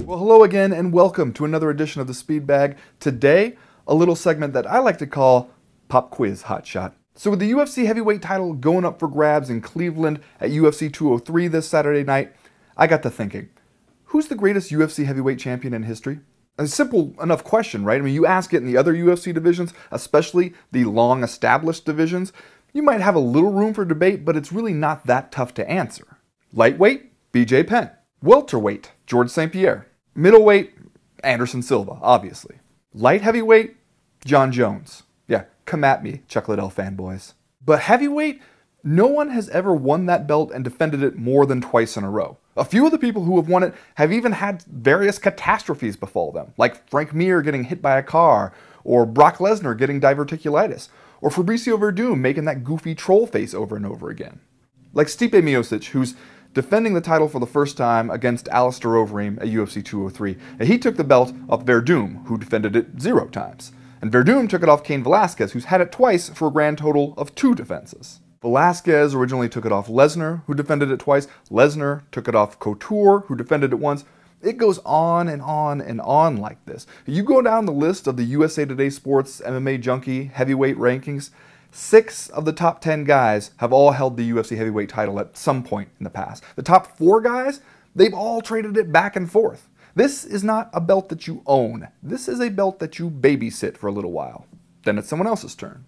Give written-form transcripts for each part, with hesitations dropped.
Well, hello again and welcome to another edition of the Speed Bag. Today, a little segment that I like to call Pop Quiz Hotshot. So with the UFC heavyweight title going up for grabs in Cleveland at UFC 203 this Saturday night, I got to thinking, who's the greatest UFC heavyweight champion in history? A simple enough question, right? I mean, you ask it in the other UFC divisions, especially the long-established divisions, you might have a little room for debate, but it's really not that tough to answer. Lightweight, BJ Penn. Welterweight, George St. Pierre. Middleweight, Anderson Silva, obviously. Light heavyweight, John Jones. Yeah, come at me, Chuck Liddell fanboys. But heavyweight, no one has ever won that belt and defended it more than twice in a row. A few of the people who have won it have even had various catastrophes befall them, like Frank Mir getting hit by a car, or Brock Lesnar getting diverticulitis, or Fabricio Verdum making that goofy troll face over and over again. Like Stipe Miocic, who's defending the title for the first time against Alistair Overeem at UFC 203. And he took the belt off Verdum, who defended it 0 times. And Verdum took it off Cain Velasquez, who's had it twice for a grand total of 2 defenses. Velasquez originally took it off Lesnar, who defended it twice. Lesnar took it off Couture, who defended it once. It goes on and on and on like this. You go down the list of the USA Today Sports MMA Junkie heavyweight rankings, 6 of the top 10 guys have all held the UFC heavyweight title at some point in the past. The top 4 guys, they've all traded it back and forth. This is not a belt that you own. This is a belt that you babysit for a little while. Then it's someone else's turn.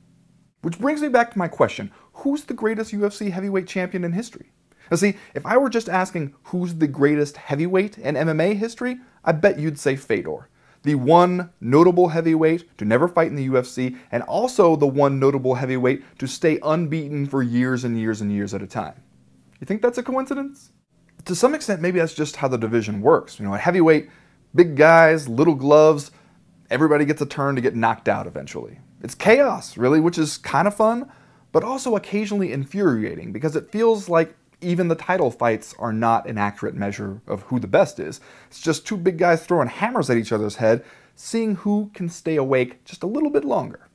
Which brings me back to my question, who's the greatest UFC heavyweight champion in history? Now see, if I were just asking who's the greatest heavyweight in MMA history, I bet you'd say Fedor. The one notable heavyweight to never fight in the UFC, and also the one notable heavyweight to stay unbeaten for years and years and years at a time. You think that's a coincidence? To some extent, maybe that's just how the division works. You know, at heavyweight, big guys, little gloves, everybody gets a turn to get knocked out eventually. It's chaos, really, which is kind of fun, but also occasionally infuriating because it feels like even the title fights are not an accurate measure of who the best is. It's just 2 big guys throwing hammers at each other's head, seeing who can stay awake just a little bit longer.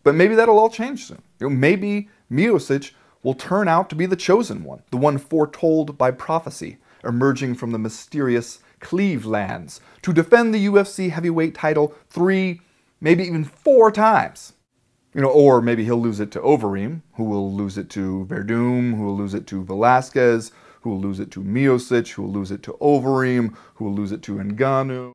But maybe that'll all change soon. You know, maybe Miocic will turn out to be the chosen one, the one foretold by prophecy, emerging from the mysterious Clevelands to defend the UFC heavyweight title 3, maybe even 4 times. You know, or maybe he'll lose it to Overeem, who will lose it to Verdum, who will lose it to Velasquez, who will lose it to Miocic, who will lose it to Overeem, who will lose it to Ngannou.